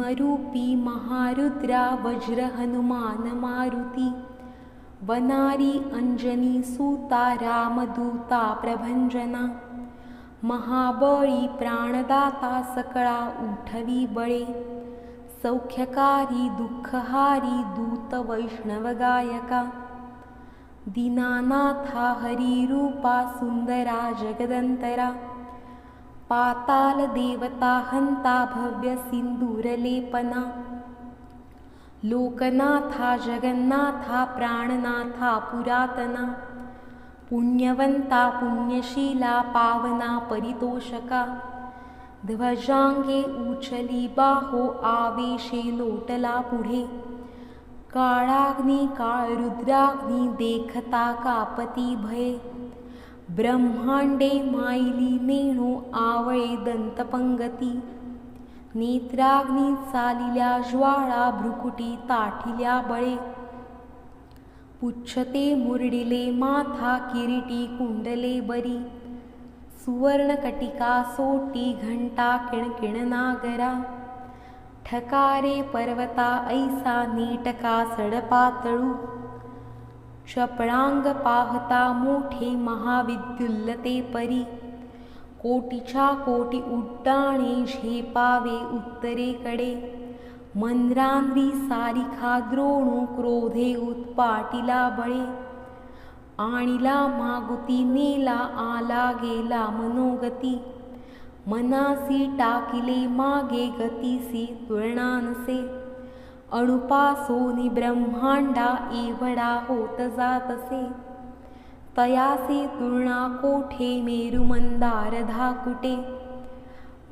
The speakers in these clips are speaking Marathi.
भीमरूपी महारुद्रा वज्र हनुमान मारुती, वनारी अंजनी सूता रामदूता प्रभंजना, महाबळी प्राणदाता सकळा उठवी बळे, सौख्यकारी दुःखहारी दूत वैष्णव गायका, दीनानाथा हरिरूपा सुंदरा जगदंतरा, पाताल देवता हंता भव्य सिंदूरलेपना, लोकनाथा जगन्नाथा प्राणनाथा पुरातना, पुण्यवंता पुण्यशीला पावना परितोषका, ध्वजांगे उचली बाहो आवेशे लोटला पुढे, काळाग्नी काळ रुद्राग्नी देखता कापती भये, ब्रह्मांडे मायली नेणो आवळे दंतपंगती, नेत्राग्नी चालिल्या ज्वाळा भ्रुकुटी ताठिल्या बळे, पुच्छते मुरडिले माथा किरीटी कुंडले बरी, सुवर्णकटिका सोटी घंटा किणकिण नागरा, ठकारे पर्वता ऐसा नीटका सडपातळू, चपळांग पाहता मोठे महाविद्युल्लते परी, कोटीच्या कोटी उड्डाणे झेपावे उत्तरेकडे, मंद्रांद्री सारिखा द्रोणू क्रोधे उत्पाटिला बळे, आणिला मागुती नेला आला गेला मनोगती, मनासी टाकिले मागे गतीसी तुलना नसे, अणुपासोनी ब्रह्मांडा एवढा होत जातसे, तयासे तुलना कोठे मेरू मंदार धाकुटे,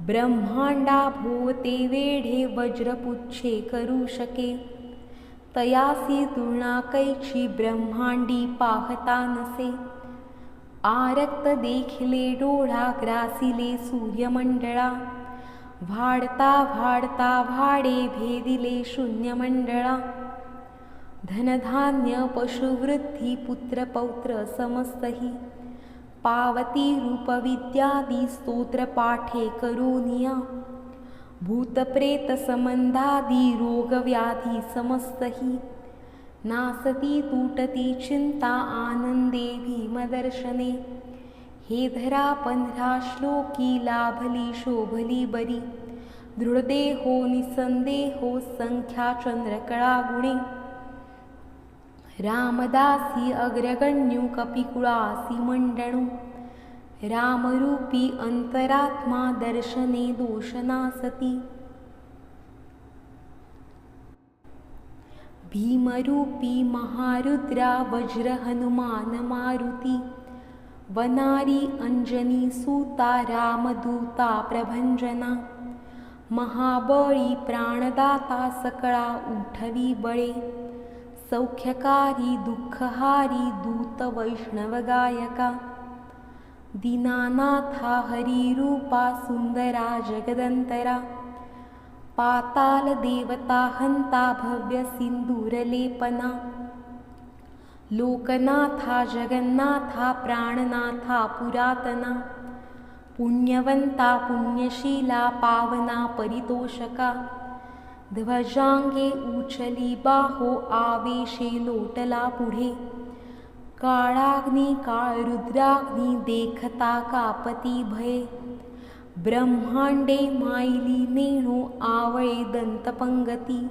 ब्रह्मांडा भोवते वेढे वज्रपुच्छे करू शके, तयासी तुलना कैची ब्रह्मांडी पाहता नसे, आरक्त देखिले डोळा ग्रासिले सूर्यमंडळा, वाढता वाढता वाडे भेदिले शून्यमंडळा, धनधान्य पशुवृद्धी पुत्रपौत्र समस्तही, पावती रूपविद्यादी स्तोत्र पाठे करूनिया, भूतप्रेत संबंधादी रोगव्याधी समस्तही, नासती तुटती चिंता आनंदे भीमदर्शने, हे धरा 15 श्लोकी लाभली शोभली बरी, दृढदेहो निसंदेहो संख्या चंद्रकळा गुणे, रामदासी अग्रगण्यू कपिकुळासी मंडणू, रामरूपी अंतरात्मा दर्शने दोषनासती, भीमरूपी महारुद्रा वज्र हनुमान मारुती, वनारी अंजनी सूता रामदूता प्रभंजना, महाबळी प्राणदाता सकळा उठवी बळे, सौख्यकारी दुःखहारी दूत वैष्णव गायका, दीनानाथा हरिरूपा सुंदरा जगदंतरा, पाताल देवता हंता भव्य सिंदूरलेपना, लोकनाथा जगन्नाथा प्राणनाथा पुरातना, पुण्यवंता पुण्यशीला पावना परितोषका, ध्वजांगे उचली बाहो आवेशे लोटला पुढे, काळाग्नी काळ रुद्राग्नी देखता कापती भये, ब्रह्मांडे मायली नेणो आवळे दंतपंगती,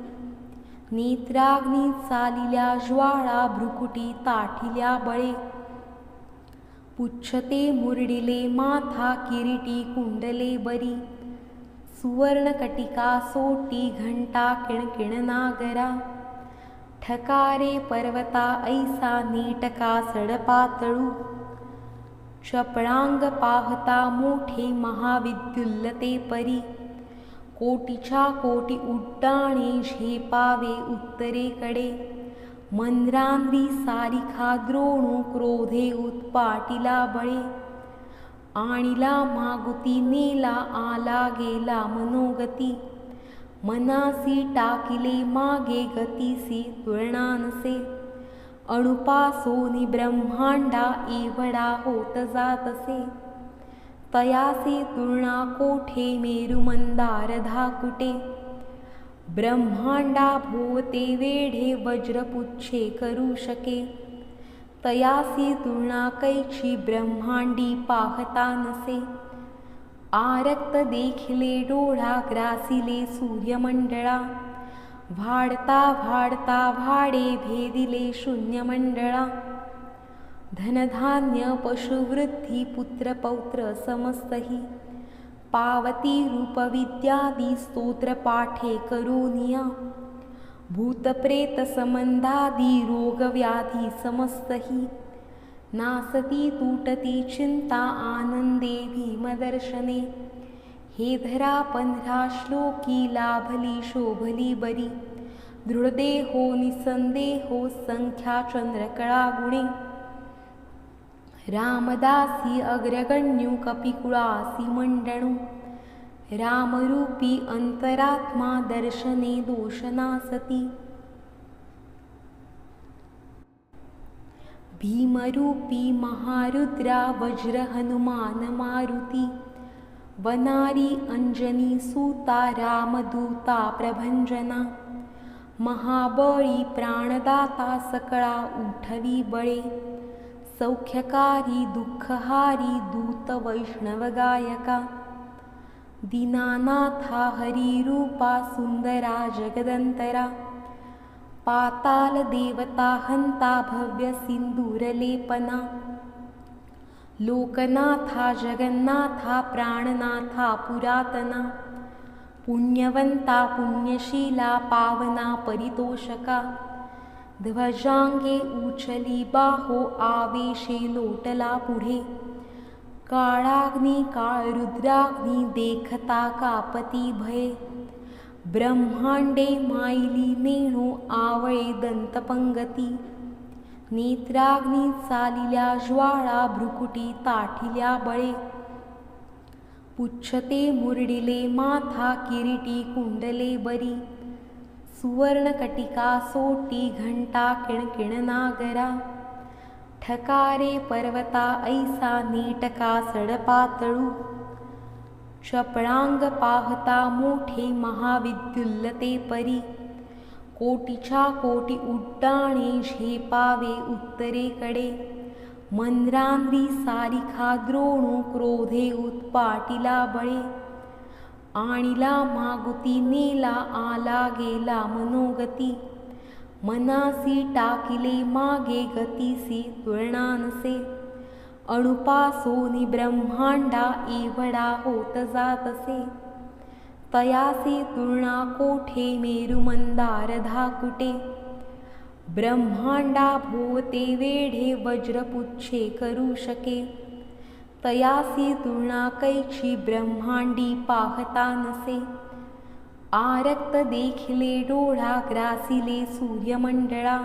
नेत्राग्नी चालिल्या ज्वाळा भ्रुकुटी ताठिल्या बळे, पुच्छते मुरडिले माथा किरीटी कुंडले बरी, सुवर्णकटिका सोटी घंटा किणकिण नागरा, ठकारे पर्वता ऐसा नीटका सडपातळू, चपळांग पाहता मोठे महाविद्युल्लते परी, कोटीच्या कोटी उड्डाणे झेपावे उत्तरेकडे, मंद्रांद्री सारिखा द्रोणू क्रोधे उत्पाटिला बळे, आणिला मागुती नेला आला गेला मनोगती, मनासी टाकिले मागे गतीसी तुलना नसे, अणुपासोनी ब्रह्मांडा एवढा होत जातसे, तयासे तुलना कोठे मेरू मंदार धाकुटे, ब्रह्मांडा भोवते वेढे वज्रपुच्छे करू शके, तयासी तुलना कैची ब्रह्मांडी पाहता नसे. आरक्त देखिले डोळा ग्रासिले सूर्यमंडळा, वाढता वाढता वाडे भेदिले शून्यमंडळा. धनधान्य पशुवृद्धी पुत्र पौत्र समस्तही, पावती रूपविद्यादी स्तोत्र पाठे करोनिया. भूतप्रेत संबंधादी रोगव्याधी समस्तही, नासती तुटती चिंता आनंदे भीमदर्शने. हे धरा 15 श्लोकी लाभली शोभली बरी, दृढदेहो निसंदेहो संख्या चंद्रकळा गुणे. रामदासी अग्रगण्यू कपिकुळासी मंडणू, रामरूपी अंतरात्मा दर्शने दोषनासती. भीमरूपी महारुद्रा वज्र हनुमान मारुती, वनारी अंजनी सूता रामदूता प्रभंजना. महाबळी प्राणदाता सकळा उठवी बळे, सौख्यकारी दुःखहारी दूत वैष्णव गायका. दीनानाथा हरिरूपा सुंदरा जगदंतरा, पाताल देवता हंता भव्य सिंदूरलेपना. लोकनाथा जगन्नाथा प्राणनाथा पुरातना, पुण्यवंता पुण्यशीला पावना परितोषका. ध्वजांगे उचली बाहो आवेशे लोटला पुढे, काळाग्नी काळ रुद्राग्नी देखता कापती भये. ब्रह्मांडे मायली नेणो आवळे दंतपंगती, नेत्राग्नी चालिल्या ज्वाळा भ्रुकुटी ताठिल्या बळे. पुच्छते मुरडिले माथा किरीटी कुंडले बरी, सुवर्णकटिका सोटी घंटा किणकिण नागरा. ठकारे पर्वता ऐसा नीटका सडपातळू, चपळांग पाहता मोठे महाविद्युल्लते परी. कोटीच्या कोटी उड्डाणे झेपावे उत्तरेकडे, मंद्रांद्री सारिखा द्रोणू क्रोधे उत्पाटिला बळे. आणिला मागुती नेला आला गेला मनोगती, मनासी टाकिले मागे गतीसी तुलना नसे. अणुपासोनी ब्रह्मांडा एवढा होत जातसे, तयासे तुलना कोठे मेरुमंदार धाकुटे. ब्रह्मांडा भोवते वेढे वज्रपुच्छे करू शके, तयासी तुलना कैची ब्रह्मांडी पाहता नसे. आरक्त देखिले डोळा ग्रासिले सूर्यमंडळा,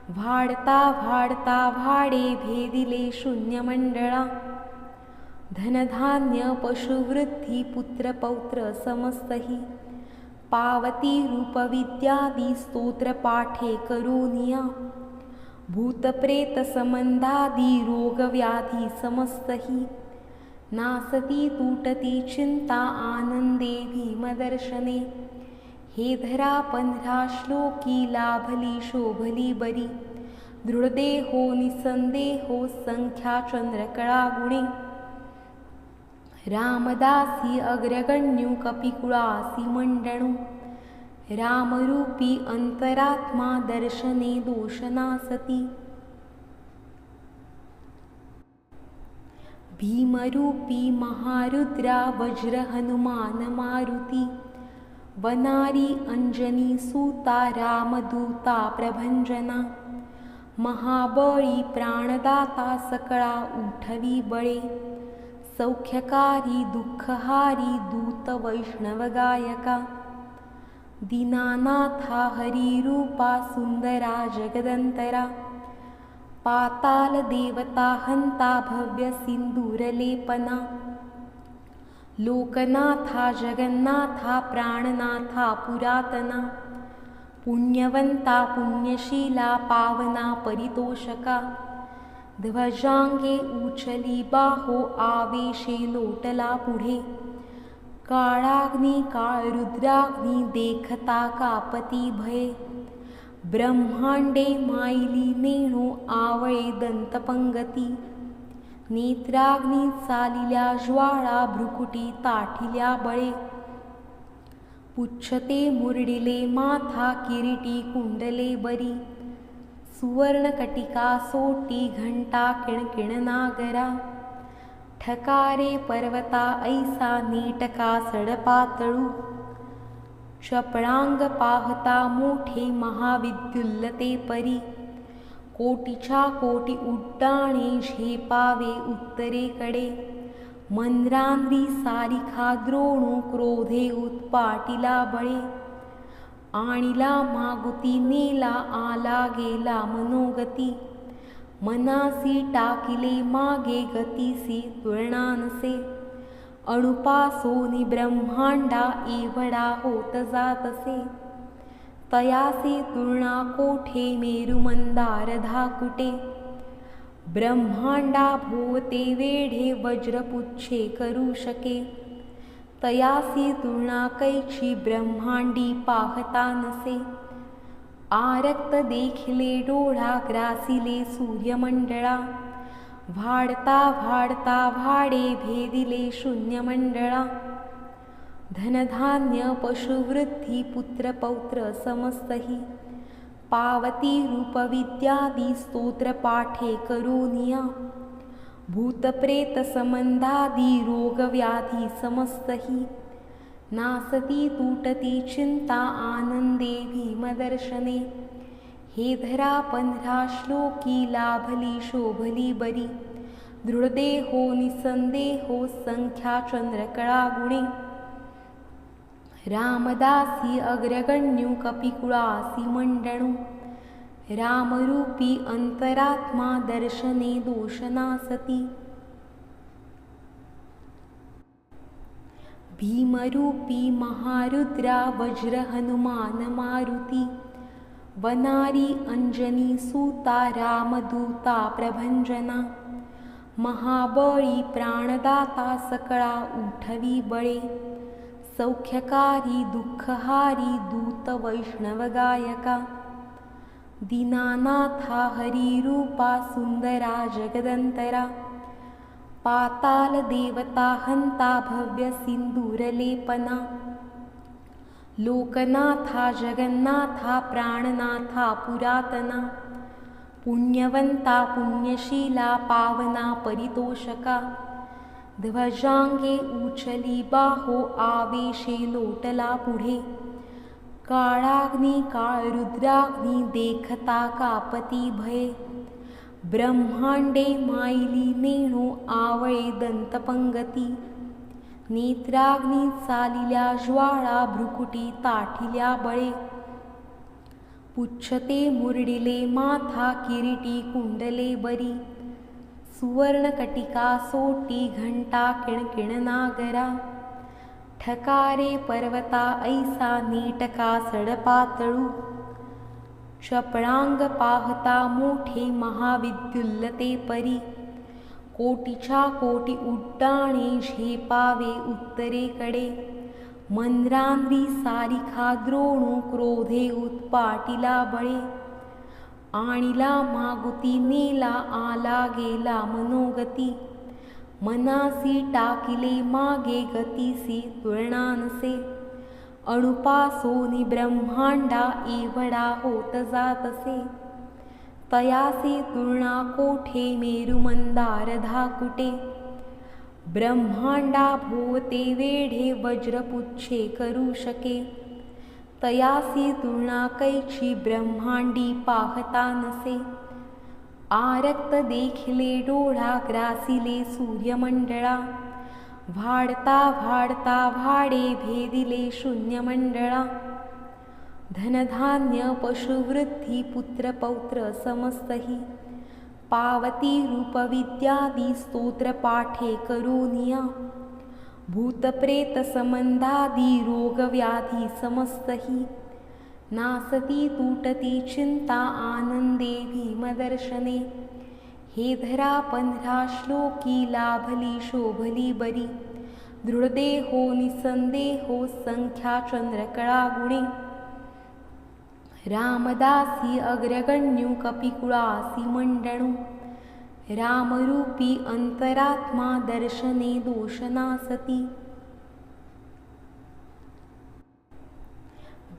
वाढता वाढता वाडे भेदिले शून्यमंडळा. धनधान्य पशुवृद्धी पुत्र पौत्र समस्तही, पावती रूपविद्यादी स्तोत्र पाठे करोनिया. भूतप्रेत संबंधादी रोगव्याधी समस्तही, नासती तुटती चिंता आनंदे भीमदर्शने. हे धरा 15 श्लोकी लाभली शोभली बरी, दृढदेहो निसंदेहो संख्या चंद्रकळा गुणे. रामदासी अग्रगण्यू कपिकुळासी मंडणू, रामरूपी अंतरात्मा दर्शने दोषनासती. भीमरूपी महारुद्रा वज्र हनुमान मारुती, वनारी अंजनी सूता रामदूता प्रभंजना. महाबळी प्राणदाता सकळा उठवी बळे, सौख्यकारी दुःखहारी दूत वैष्णव गायका. दीनानाथा हरिरूपा सुंदरा जगदंतरा, पाताल देवता हंता भव्य सिंदूरलेपना. लोकनाथा जगन्नाथा प्राणनाथा पुरातना, पुण्यवंता पुण्यशीला पावना परितोषका. ध्वजांगे उचली बाहो आवेशे लोटला पुढे, काळाग्नी काळ रुद्राग्नी देखता कापती भये. ब्रह्मांडे मायली नेणो आवळे दंतपंगती. नेत्राग्नी चालिल्या ज्वाळा भ्रुकुटी ताठिल्या बळे. पुच्छते मुरडिले माथा किरीटी कुंडले बरी. सुवर्णकटिका सोटी घंटा किणकिण नागरा. ठकारे पर्वता ऐसा नीटका सडपातळू. चपळांग पाहता मोठे महाविद्युल्लते परी. कोटीच्या कोटी उड्डाणे झेपावे उत्तरेकडे. मंद्रांद्री सारिखा द्रोणू क्रोधे उत्पाटिला बळे. आणिला मागुती नेला आला गेला मनोगती. मनासी टाकिले मागे गतीसी तुलना नसे. अणुपासोनी ब्रह्मांडा एवढा होत जातसे. तयासे तुलना कोठे मेरु मंदार धाकुटे. ब्रह्मांडा भोवते वेढे वज्रपुच्छे करू शके. तयासी तुलना कैची ब्रह्मांडी पाहता नसे. आरक्त देखिले डोळा ग्रासिले सूर्यमंडळा. वाढता वाढता वाडे भेदिले शून्यमंडळा. धनधान्य पशुवृद्धी पुत्रपौत्र समस्तही. पावती रूपविद्यादी स्तोत्र पाठे करोनिया. भूतप्रेत संबंधादी रोगव्याधी समस्तही. नासती तुटती चिंता आनंदे भीमदर्शने. हे धरा 15 श्लोकी लाभली शोभली बरी. दृढदेहो निसंदेहो संख्या चंद्रकळा गुणे. रामदासी अग्रगण्यू कपिकुळासी मंडणू. रामरूपी अंतरात्मा दर्शने दोषनासती. भीमरूपी महारुद्रा वज्र हनुमान मारुती. वनारी अंजनी सूता रामदूता प्रभंजना. महाबळी प्राणदाता सकळा उठवी बळे. सौख्यकारी दुःखहारी दूत वैष्णव गायका. दीनानाथा हरिरूपा सुंदरा जगदंतरा. पाताल देवता हंता भव्य सिंदूरलेपना. लोकनाथा जगन्नाथा प्राणनाथा पुरातना. पुण्यवंता पुण्यशीला पावना परितोषका. ध्वजांगे उचली बाहो आवेशे लोटला पुढे. काळाग्नी काळ रुद्राग्नी देखता कापती भये. ब्रह्मांडे मायली नेणो आवळे दंतपंगती. नेत्राग्नी चालिल्या ज्वाळा भ्रुकुटी ताठिल्या बळे. पुच्छते मुरडिले माथा किरीटी कुंडले बरी. सुवर्णकटिका सोटी घंटा किणकिण नागरा. ठकारे पर्वता ऐसा नीटका सडपातळू. चपळांग पाहता मोठे महाविद्युल्लते परी. कोटीच्या कोटी उड्डाणे झेपावे उत्तरेकडे. मंद्रांद्री सारिखा द्रोणू क्रोधे उत्पाटिला बळे. आणिला मागुती नेला आला गेला मनोगती. मनासी टाकिले मागे गतीसी तुलना नसे. अणुपासोनी ब्रह्मांडा एवढा होत जातसे. तयासे तुलना कोठे मेरु मंदार धाकुटे. ब्रह्मांडा भोवते वेढे वज्रपुच्छे करू शके. तयासी तुलना कैची ब्रह्मांडी पाहता नसे. आरक्त देखिले डोळा ग्रासिले सूर्यमंडळा. वाढता वाढता वाडे भेदिले शून्यमंडळा. धनधान्य पशुवृद्धी पुत्रपौत्र समस्तही. पावती रूपविद्यादी स्तोत्र पाठे करोनिया. भूतप्रेत संबंधादी रोगव्याधी समस्तही. नासती तुटती चिंता आनंदे भीमदर्शने. हे धरा 15 श्लोकी लाभली शोभली बरी. दृढदेहो निसंदेहो संख्या चंद्रकळा गुणे रामदासी अग्रगण्यू कपिकुळासी मंडणू रामरूपी अंतरात्मा दर्शने दोषनासती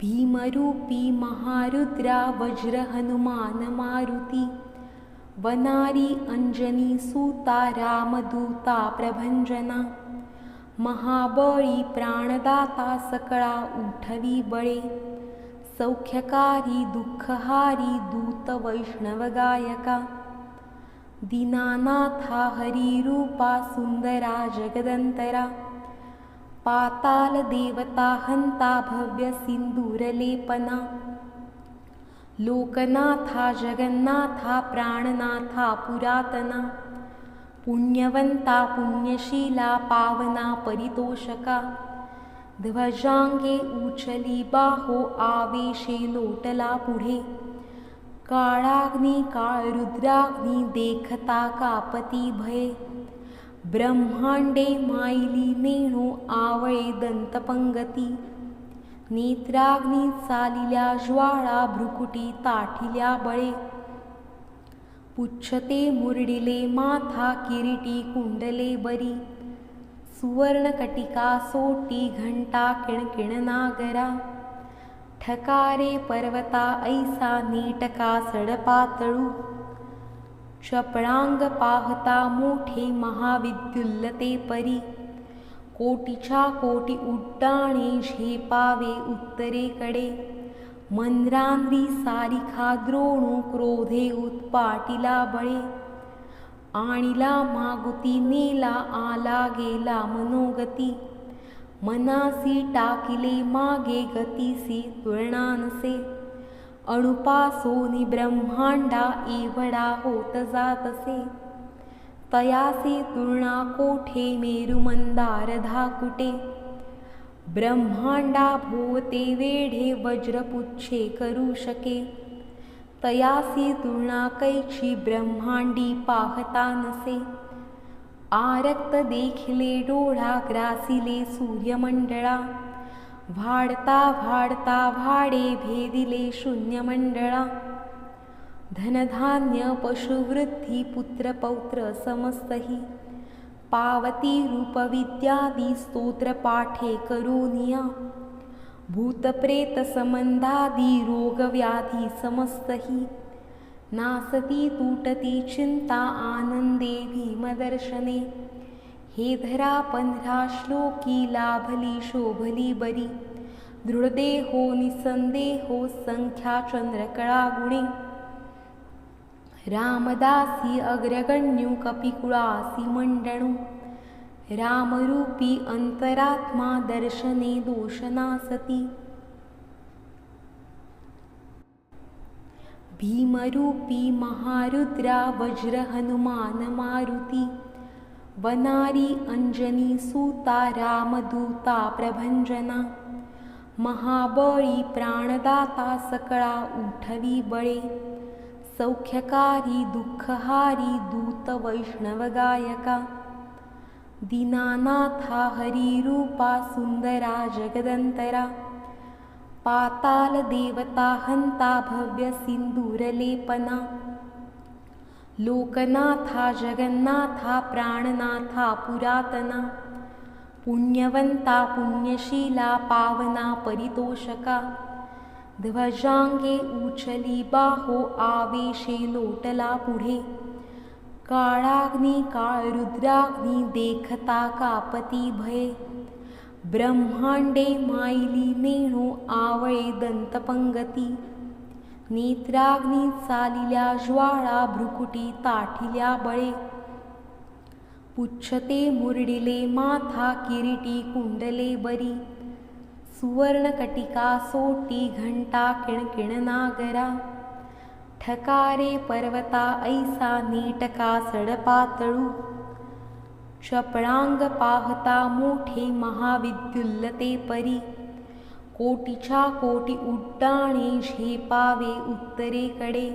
भीमरूपी महारुद्रा वज्र हनुमान मारुती वनारी अंजनी सूता रामदूता प्रभंजना महाबळी प्राणदाता सकळा उठवी बळे सौख्यकारी दुःखहारी दूत वैष्णव गायका दीनानाथा हरिरूपा सुंदरा जगदंतरा पाताल देवता हंता भव्य सिंदूरलेपना लोकनाथा जगन्नाथा प्राणनाथा पुरातना पुण्यवंता पुण्यशीला पावना परितोषका ध्वजांगे उचली बाहो आवेशे लोटला पुढे काळाग्नी काळ रुद्राग्नी देखता कापती भये ब्रह्मांडे मायली नेणो आवळे दंतपंगती नेत्राग्नी चालिल्या ज्वाळा भ्रुकुटी ताठिल्या बळे पुच्छते मुरडिले माथा किरीटी कुंडले बरी सुवर्णकटिका सोटी घंटा किणकिण नागरा ठकारे पर्वता ऐसा नीटका सडपातळू चपळांग पाहता मोठे महाविद्युल्लते परी कोटीच्या कोटी उड्डाणे झेपावे उत्तरेकडे मंद्रांद्री सारिखा द्रोणू क्रोधे उत्पाटिला बळे आणिला मागुती नेला आला गेला मनोगती मनासी टाकिले मागे गतीसी तुलनानसे अणुपासोनी ब्रह्मांडा एवढा होत जातसे तयासे तुलना कोठे मेरुमंदार धाकुटे ब्रह्मांडा भोवते वेढे वज्रपुच्छे करू शके तयासी तुलना कैची ब्रह्मांडी पाहता नसे आरक्त देखिले डोळा ग्रासिले सूर्यमंडळा वाढता वाढता वाडे भेदिले शून्यमंडळा धनधान्य पशुवृद्धी पुत्रपौत्र समस्तही पावती रूपविद्यादी स्तोत्र पाठे करोनिया भूतप्रेत संबंधादी रोगव्याधी समस्तही नासती तुटती चिंता आनंदे भीमदर्शने हे धरा 15 श्लोकी लाभली शोभली बरी दृढदेहो निसंदेहो संख्या चंद्रकळा गुणे रामदासी अग्रगण्यू कपिकुळासी मंडणू रामरूपी अंतरात्मा दर्शने दोषनासती भीमरूपी महारुद्रा वज्र हनुमान मारुती वनारी अंजनी सूता रामदूता प्रभंजना महाबळी प्राणदाता सकळा उठवी बळे सौख्यकारी दुःखहारी दूत वैष्णव गायका दीनानाथा हरिरूपा सुंदरा जगदंतरा पाताल देवता हंता भव्य सिंदूरलेपना लोकनाथा जगन्नाथा प्राणनाथा पुरातना पुण्यवंता पुण्यशीला पावना परितोषका ध्वजांगे उचली बाहो आवेशे लोटला पुढे काळाग्नी काळ रुद्राग्नी देखता कापती भये ब्रह्मांडे मायली नेणो आवळे दंतपंगती नेत्राग्नी चालिल्या ज्वाळा भ्रुकुटी ताठिल्या बळे पुच्छते मुरडिले माथा किरीटी कुंडले बरी सुवर्णकटिका सोटी घंटा किणकिण नागरा ठकारे पर्वता ऐसा नीटका सडपातळू चपळांग पाहता मोठे महाविद्युल्लते परी कोटीच्या कोटी उड्डाणे झेपावे उत्तरेकडे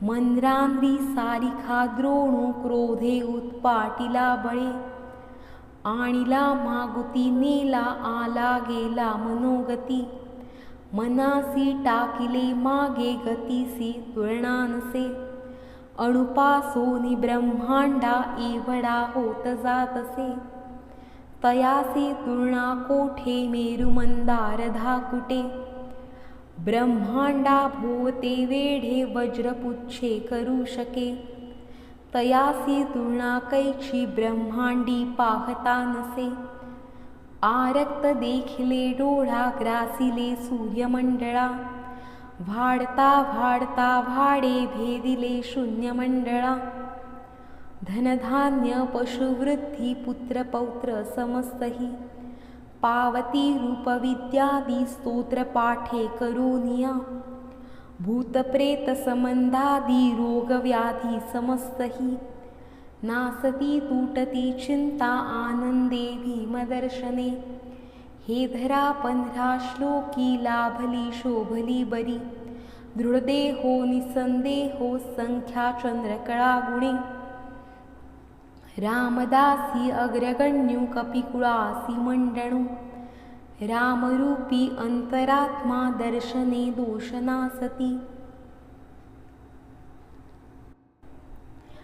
मंद्रांद्री सारिखा द्रोणू क्रोधे उत्पाटिला बळे आणिला मागुती नेला आला गेला मनोगती मनासी टाकिले मागे गतीसी तुलना नसे अणुपासोनी ब्रह्मांडा एवढा होत जातसे तयासी तुलना कोठे मेरू मंदार धाकुटे ब्रह्मांडा भोवते वेढे वज्रपुच्छे करू शके तयासी तुलना कैची ब्रह्मांडी पाहता नसे आरक्त देखिले डोळा ग्रासिले सूर्यमंडळा वाढता वाढता वाडे भेदिले शून्यमंडळा धनधान्य पशुवृद्धी पुत्रपौत्र समस्तही पावती रूपविद्यादी स्तोत्र पाठे करोनिया भूतप्रेत संबंधादी रोगव्याधी समस्तही नासती तुटती चिंता आनंदे भीमदर्शने हे धरा 15 श्लोकी लाभली शोभली बरी दृढदेहो निसंदेहो संख्या चंद्रकळा गुणे रामदासी अग्रगण्यू कपिकुळासी मंडणू रामरूपी अंतरात्मा दर्शने दोषनासती